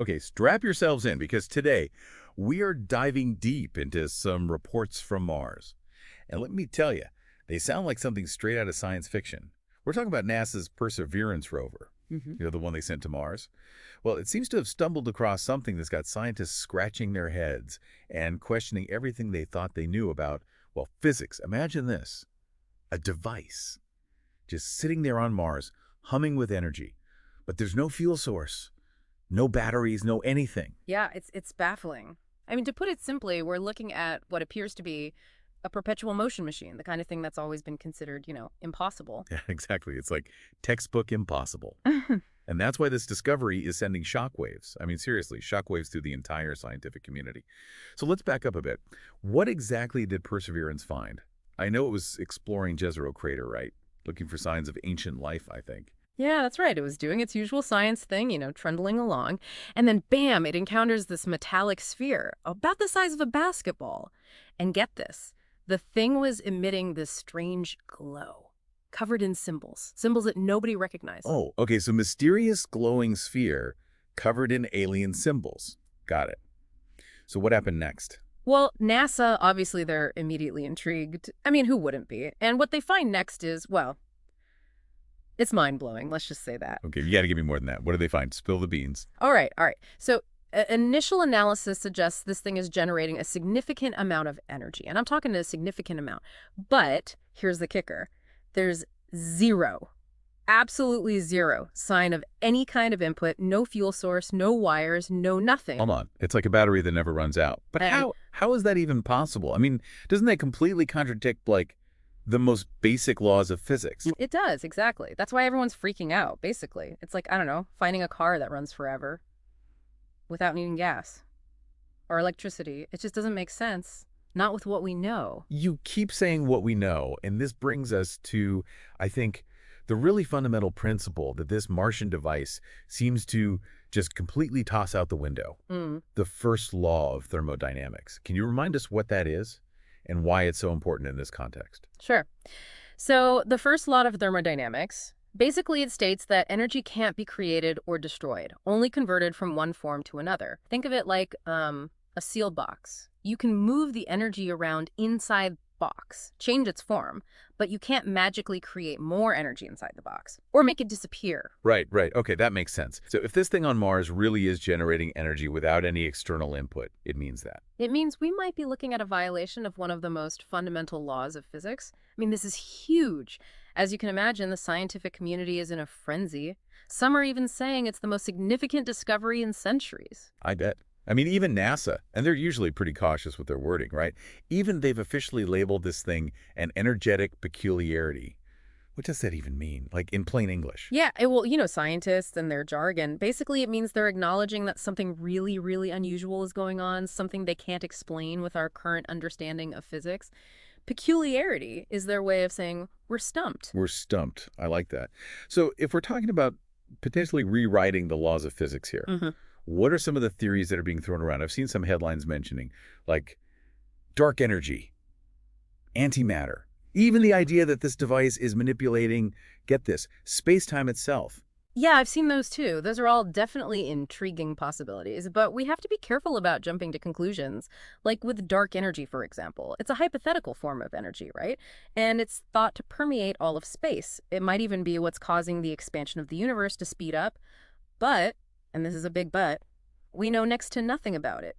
Okay, strap yourselves in because today we are diving deep into some reports from Mars. And let me tell you, they sound like something straight out of science fiction. We're talking about NASA's Perseverance rover, Hmm. the one they sent to Mars. Well, it seems to have stumbled across something that's got scientists scratching their heads and questioning everything they thought they knew about, well, physics. Imagine this, a device just sitting there on Mars, humming with energy. But there's no fuel source, no batteries, no anything. Yeah, it's baffling. I mean, to put it simply, we're looking at what appears to be a perpetual motion machine, the kind of thing that's always been considered, impossible. Yeah, exactly. It's like textbook impossible. And that's why this discovery is sending shockwaves. I mean, seriously, shockwaves through the entire scientific community. So let's back up a bit. What exactly did Perseverance find? I know it was exploring Jezero Crater, right? Looking for signs of ancient life, I think. Yeah, that's right. It was doing its usual science thing, trundling along. And then, bam, it encounters this metallic sphere about the size of a basketball. And get this, the thing was emitting this strange glow, covered in symbols, symbols that nobody recognized. Oh, okay, so mysterious glowing sphere covered in alien symbols. Got it. So what happened next? Well, NASA, obviously, they're immediately intrigued. I mean, who wouldn't be? And what they find next is, well, it's mind-blowing. Let's just say that. Okay, you got to give me more than that. What did they find? Spill the beans. All right, all right. So initial analysis suggests this thing is generating a significant amount of energy. And I'm talking a significant amount. But here's the kicker. There's zero, absolutely zero sign of any kind of input, no fuel source, no wires, no nothing. Hold on. It's like a battery that never runs out. But And how is that even possible? I mean, doesn't that completely contradict, like, the most basic laws of physics? it does, exactly. That's why everyone's freaking out, basically. It's like, I don't know, finding a car that runs forever without needing gas or electricity. It just doesn't make sense. Not with what we know. You keep saying what we know, and this brings us to, I think, the really fundamental principle that this Martian device seems to just completely toss out the window. The first law of thermodynamics. Can you remind us what that is and why it's so important in this context? Sure. So the first law of thermodynamics, basically it states that energy can't be created or destroyed, only converted from one form to another. Think of it like a sealed box. You can move the energy around inside the box, change its form, but you can't magically create more energy inside the box or make it disappear. Right, right. Okay, that makes sense. So if this thing on Mars really is generating energy without any external input, it means that. It means we might be looking at a violation of one of the most fundamental laws of physics. I mean, this is huge. As you can imagine, the scientific community is in a frenzy. Some are even saying it's the most significant discovery in centuries. I bet. I mean, even NASA, and they're usually pretty cautious with their wording, right? Even they've officially labeled this thing an energetic peculiarity. What does that even mean? Like in plain English? Yeah, well, scientists and their jargon, basically it means they're acknowledging that something really, really unusual is going on, something they can't explain with our current understanding of physics. Peculiarity is their way of saying we're stumped. We're stumped. I like that. So if we're talking about potentially rewriting the laws of physics here, what are some of the theories that are being thrown around? I've seen some headlines mentioning, like, dark energy, antimatter, even the idea that this device is manipulating, get this, space-time itself. Yeah, I've seen those too. Those are all definitely intriguing possibilities, but we have to be careful about jumping to conclusions. Like with dark energy, for example. It's a hypothetical form of energy, right? And it's thought to permeate all of space. It might even be what's causing the expansion of the universe to speed up. But, and this is a big but, we know next to nothing about it.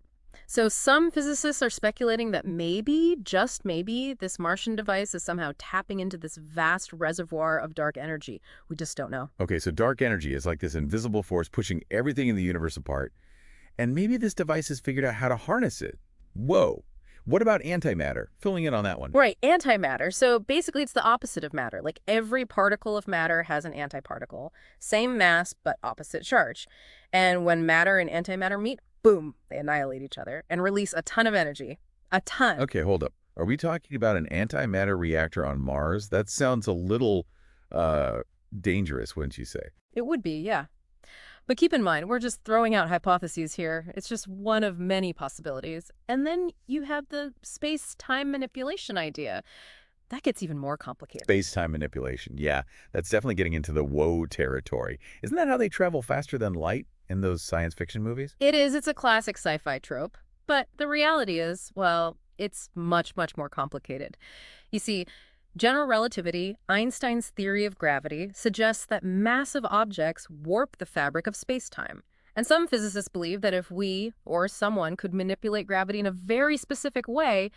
So some physicists are speculating that maybe, just maybe, this Martian device is somehow tapping into this vast reservoir of dark energy. We just don't know. Okay, so dark energy is like this invisible force pushing everything in the universe apart. And maybe this device has figured out how to harness it. Whoa. What about antimatter? Filling in on that one. Right, antimatter. So basically it's the opposite of matter. Like every particle of matter has an antiparticle. Same mass, but opposite charge. And when matter and antimatter meet, boom, they annihilate each other and release a ton of energy. A ton. Okay, hold up. Are we talking about an antimatter reactor on Mars? That sounds a little dangerous, wouldn't you say? It would be, yeah. But keep in mind, we're just throwing out hypotheses here. It's just one of many possibilities. And then you have the space-time manipulation idea. That gets even more complicated. Space-time manipulation, yeah. That's definitely getting into the whoa territory. Isn't that how they travel faster than light? in those science fiction movies? It is. It's a classic sci-fi trope. But the reality is, well, it's much, much more complicated. You see, general relativity, Einstein's theory of gravity, suggests that massive objects warp the fabric of space-time. And some physicists believe that if we, or someone, could manipulate gravity in a very specific way,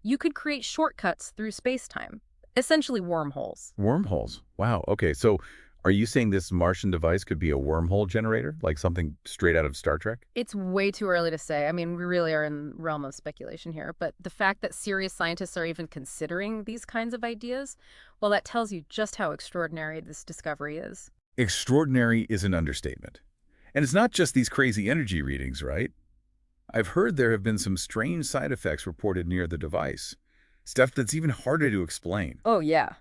you could create shortcuts through space-time, essentially wormholes. Wormholes. Wow. Okay, so are you saying this Martian device could be a wormhole generator, like something straight out of Star Trek? It's way too early to say. I mean, we really are in the realm of speculation here, but the fact that serious scientists are even considering these kinds of ideas, well, that tells you just how extraordinary this discovery is. Extraordinary is an understatement. And it's not just these crazy energy readings, right? I've heard there have been some strange side effects reported near the device. Stuff that's even harder to explain. Oh, yeah,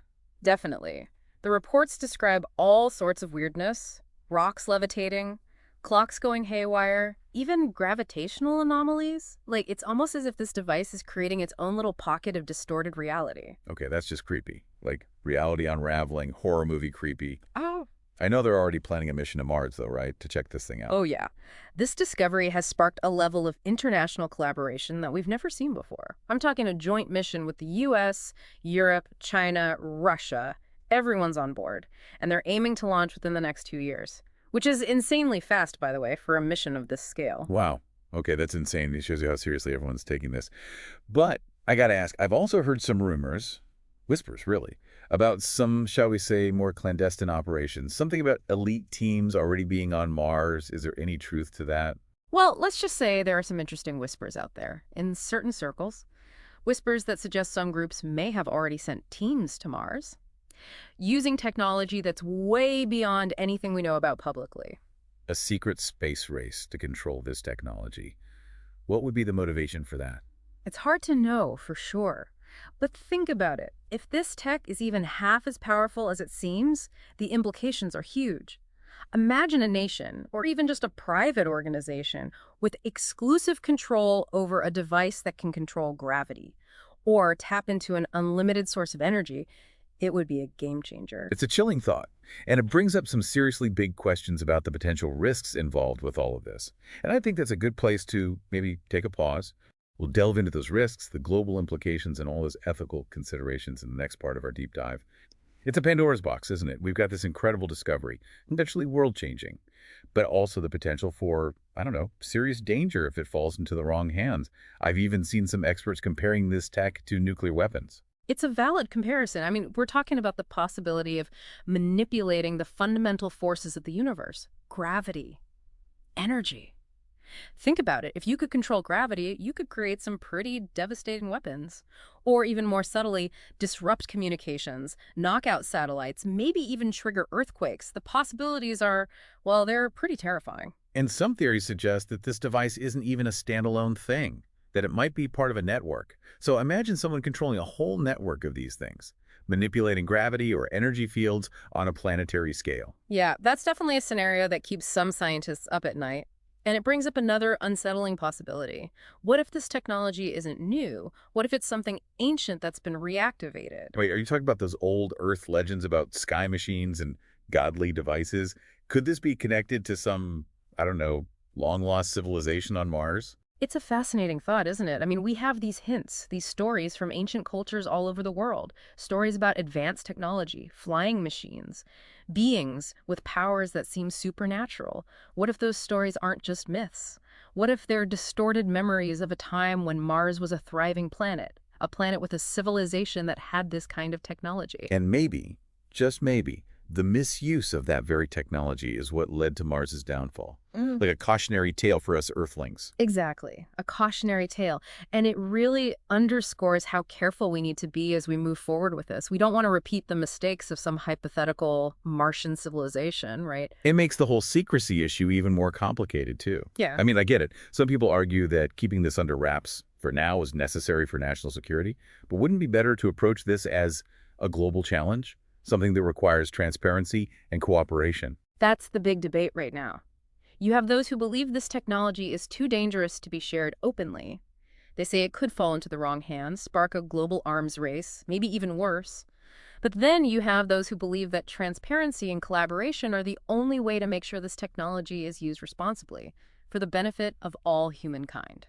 definitely. The reports describe all sorts of weirdness, rocks levitating, clocks going haywire, even gravitational anomalies. Like, it's almost as if this device is creating its own little pocket of distorted reality. Okay, that's just creepy. Like reality unraveling, horror movie creepy. Oh, I know they're already planning a mission to Mars, though, right? To check this thing out. Oh, yeah. This discovery has sparked a level of international collaboration that we've never seen before. I'm talking a joint mission with the US, Europe, China, Russia. Everyone's on board, and they're aiming to launch within the next 2 years, which is insanely fast, by the way, for a mission of this scale. Wow. Okay, that's insane. It shows you how seriously everyone's taking this. But I got to ask, I've also heard some rumors, whispers really, about some, shall we say, more clandestine operations. Something about elite teams already being on Mars. Is there any truth to that? Well, let's just say there are some interesting whispers out there, in certain circles. Whispers that suggest some groups may have already sent teams to Mars, using technology that's way beyond anything we know about publicly. A secret space race to control this technology. What would be the motivation for that? It's hard to know for sure. But think about it. If this tech is even half as powerful as it seems, the implications are huge. Imagine a nation, or even just a private organization, with exclusive control over a device that can control gravity, or tap into an unlimited source of energy. It would be a game changer. It's a chilling thought, and it brings up some seriously big questions about the potential risks involved with all of this. And I think that's a good place to maybe take a pause. We'll delve into those risks, the global implications, and all those ethical considerations in the next part of our deep dive. It's a Pandora's box, isn't it? We've got this incredible discovery, potentially world-changing, but also the potential for, I don't know, serious danger if it falls into the wrong hands. I've even seen some experts comparing this tech to nuclear weapons. It's a valid comparison. I mean, we're talking about the possibility of manipulating the fundamental forces of the universe. Gravity, energy. Think about it. If you could control gravity, you could create some pretty devastating weapons. Or even more subtly, disrupt communications, knock out satellites, maybe even trigger earthquakes. The possibilities are, well, they're pretty terrifying. And some theories suggest that this device isn't even a standalone thing, that it might be part of a network. So imagine someone controlling a whole network of these things, manipulating gravity or energy fields on a planetary scale. Yeah, that's definitely a scenario that keeps some scientists up at night. And it brings up another unsettling possibility. What if this technology isn't new? What if it's something ancient that's been reactivated? Wait, are you talking about those old Earth legends about sky machines and godly devices? Could this be connected to some, I don't know, long-lost civilization on Mars? It's a fascinating thought, isn't it? I mean, we have these hints, these stories from ancient cultures all over the world. Stories about advanced technology, flying machines, beings with powers that seem supernatural. What if those stories aren't just myths? What if they're distorted memories of a time when Mars was a thriving planet, a planet with a civilization that had this kind of technology? And maybe, just maybe, the misuse of that very technology is what led to Mars's downfall. Like a cautionary tale for us Earthlings. Exactly. A cautionary tale. And it really underscores how careful we need to be as we move forward with this. We don't want to repeat the mistakes of some hypothetical Martian civilization, right? It makes the whole secrecy issue even more complicated, too. Yeah. I mean, I get it. Some people argue that keeping this under wraps for now is necessary for national security, but wouldn't it be better to approach this as a global challenge? Something that requires transparency and cooperation. That's the big debate right now. You have those who believe this technology is too dangerous to be shared openly. They say it could fall into the wrong hands, spark a global arms race, maybe even worse. But then you have those who believe that transparency and collaboration are the only way to make sure this technology is used responsibly for the benefit of all humankind.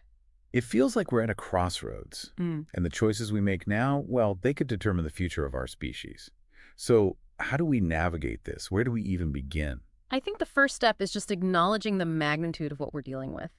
It feels like we're at a crossroads, Mm. and the choices we make now, well, they could determine the future of our species. So how do we navigate this? Where do we even begin? I think the first step is just acknowledging the magnitude of what we're dealing with.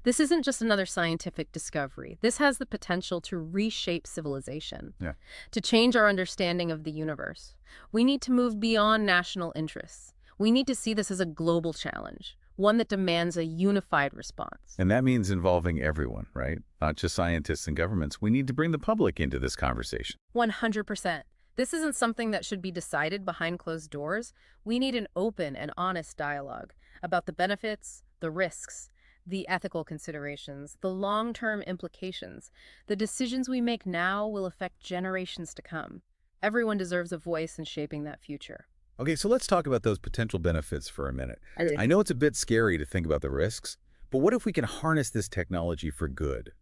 This isn't just another scientific discovery. This has the potential to reshape civilization, Yeah. to change our understanding of the universe. We need to move beyond national interests. We need to see this as a global challenge, one that demands a unified response. And that means involving everyone, right? Not just scientists and governments. We need to bring the public into this conversation. 100%. This isn't something that should be decided behind closed doors. We need an open and honest dialogue about the benefits, the risks, the ethical considerations, the long-term implications. The decisions we make now will affect generations to come. Everyone deserves a voice in shaping that future. Okay, so let's talk about those potential benefits for a minute. Okay. I know it's a bit scary to think about the risks, but what if we can harness this technology for good?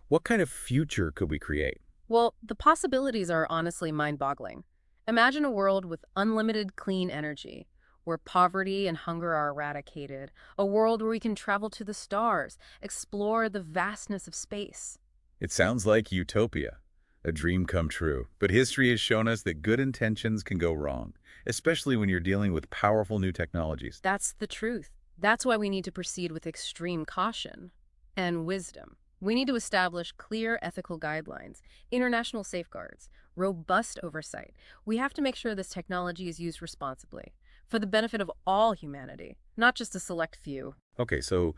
What kind of future could we create? Well, the possibilities are honestly mind-boggling. Imagine a world with unlimited clean energy, where poverty and hunger are eradicated, a world where we can travel to the stars, explore the vastness of space. It sounds like utopia, a dream come true. But history has shown us that good intentions can go wrong, especially when you're dealing with powerful new technologies. That's the truth. That's why we need to proceed with extreme caution and wisdom. We need to establish clear ethical guidelines, international safeguards, robust oversight. We have to make sure this technology is used responsibly for the benefit of all humanity, not just a select few. Okay, so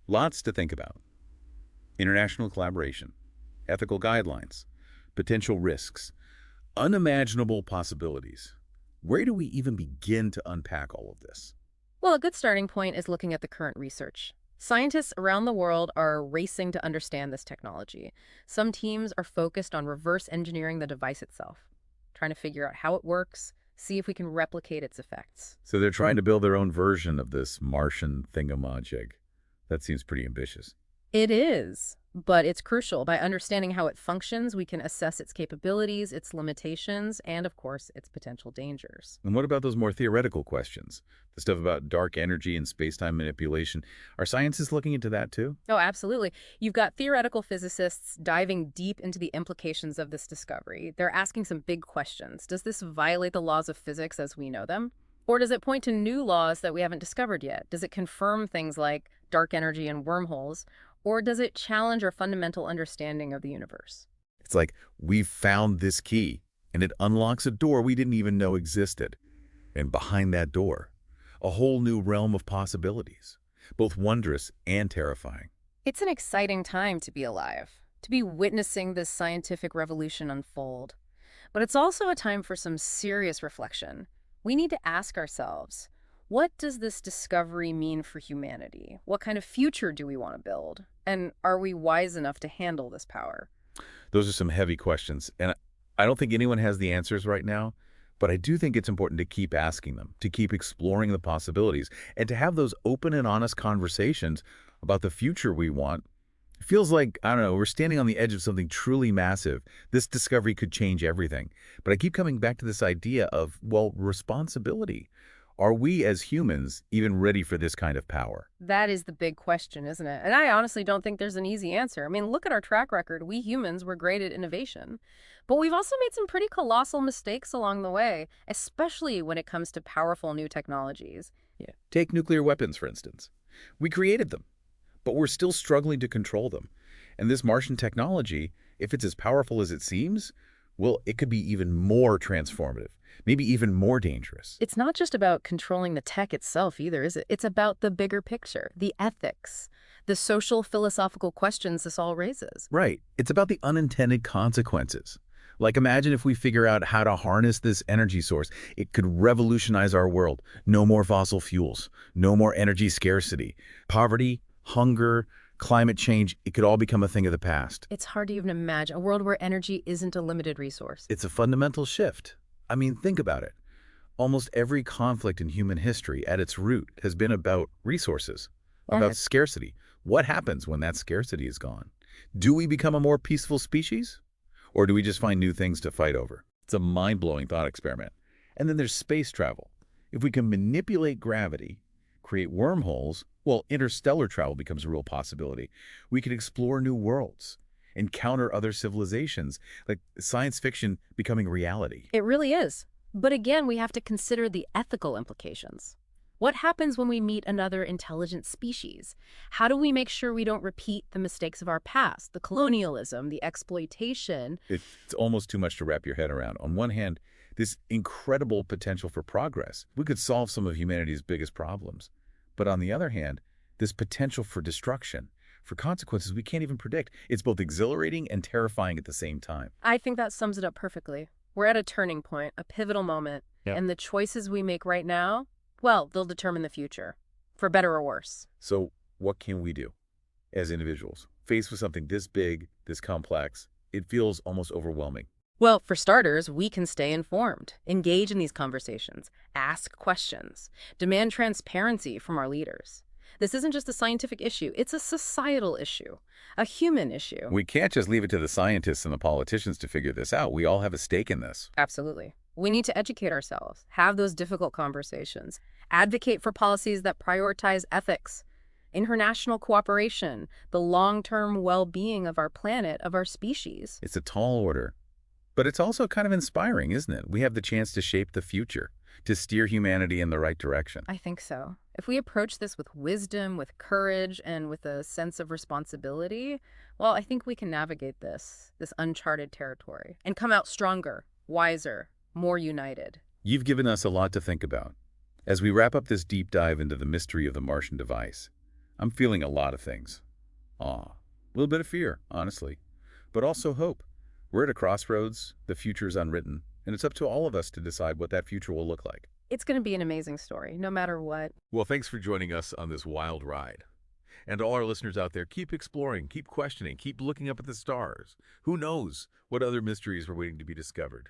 lots to think about. International collaboration, ethical guidelines, potential risks, unimaginable possibilities. Where do we even begin to unpack all of this? Well, a good starting point is looking at the current research. Scientists around the world are racing to understand this technology. Some teams are focused on reverse engineering the device itself, trying to figure out how it works, see if we can replicate its effects. So they're trying to build their own version of this Martian thingamajig. That seems pretty ambitious. It is, but it's crucial. By understanding how it functions, we can assess its capabilities, its limitations, and of course, its potential dangers. And what about those more theoretical questions? The stuff about dark energy and space-time manipulation. Are scientists looking into that too? Oh, absolutely. You've got theoretical physicists diving deep into the implications of this discovery. They're asking some big questions. Does this violate the laws of physics as we know them? Or does it point to new laws that we haven't discovered yet? Does it confirm things like dark energy and wormholes? Or does it challenge our fundamental understanding of the universe? It's like, we've found this key, and it unlocks a door we didn't even know existed. And behind that door, a whole new realm of possibilities, both wondrous and terrifying. It's an exciting time to be alive, to be witnessing this scientific revolution unfold. But it's also a time for some serious reflection. We need to ask ourselves, what does this discovery mean for humanity? What kind of future do we want to build? And are we wise enough to handle this power? Those are some heavy questions, and I don't think anyone has the answers right now, but I do think it's important to keep asking them, to keep exploring the possibilities, and to have those open and honest conversations about the future we want. It feels like, I don't know, we're standing on the edge of something truly massive. This discovery could change everything. But I keep coming back to this idea of, well, responsibility. Are we as humans even ready for this kind of power? That is the big question, isn't it? And I honestly don't think there's an easy answer. I mean, look at our track record. We humans were great at innovation. But we've also made some pretty colossal mistakes along the way, especially when it comes to powerful new technologies. Yeah. Take nuclear weapons, for instance. We created them, but we're still struggling to control them. And this Martian technology, if it's as powerful as it seems, well, it could be even more transformative, maybe even more dangerous. It's not just about controlling the tech itself either, is it? It's about the bigger picture, the ethics, the social philosophical questions this all raises. Right. It's about the unintended consequences. Like, imagine if we figure out how to harness this energy source. It could revolutionize our world. No more fossil fuels, no more energy scarcity, poverty, hunger, climate change. It could all become a thing of the past. It's hard to even imagine a world where energy isn't a limited resource. It's a fundamental shift. I mean, think about it. Almost every conflict in human history at its root has been about resources, about scarcity. What happens when that scarcity is gone? Do we become a more peaceful species? Or do we just find new things to fight over? It's a mind-blowing thought experiment. And then there's space travel. If we can manipulate gravity, create wormholes, well, interstellar travel becomes a real possibility. We could explore new worlds, encounter other civilizations, like science fiction becoming reality. It really is. But again, we have to consider the ethical implications. What happens when we meet another intelligent species? How do we make sure we don't repeat the mistakes of our past, the colonialism, the exploitation? It's almost too much to wrap your head around. On one hand, this incredible potential for progress. We could solve some of humanity's biggest problems. But on the other hand, this potential for destruction, for consequences we can't even predict. It's both exhilarating and terrifying at the same time. I think that sums it up perfectly. We're at a turning point, a pivotal moment, Yeah. and the choices we make right now, well, they'll determine the future, for better or worse. So what can we do as individuals? Faced with something this big, this complex, it feels almost overwhelming. Well, for starters, we can stay informed, engage in these conversations, ask questions, demand transparency from our leaders. This isn't just a scientific issue, it's a societal issue, a human issue. We can't just leave it to the scientists and the politicians to figure this out. We all have a stake in this. Absolutely. We need to educate ourselves, have those difficult conversations, advocate for policies that prioritize ethics, international cooperation, the long-term well-being of our planet, of our species. It's a tall order, but it's also kind of inspiring, isn't it? We have the chance to shape the future, to steer humanity in the right direction. I think so. If we approach this with wisdom, with courage, and with a sense of responsibility, well, I think we can navigate this uncharted territory, and come out stronger, wiser, more united. You've given us a lot to think about. As we wrap up this deep dive into the mystery of the Martian device, I'm feeling a lot of things. Awe, a little bit of fear, honestly, but also hope. We're at a crossroads, the future is unwritten, and it's up to all of us to decide what that future will look like. It's going to be an amazing story, no matter what. Well, thanks for joining us on this wild ride. And to all our listeners out there, keep exploring, keep questioning, keep looking up at the stars. Who knows what other mysteries are waiting to be discovered?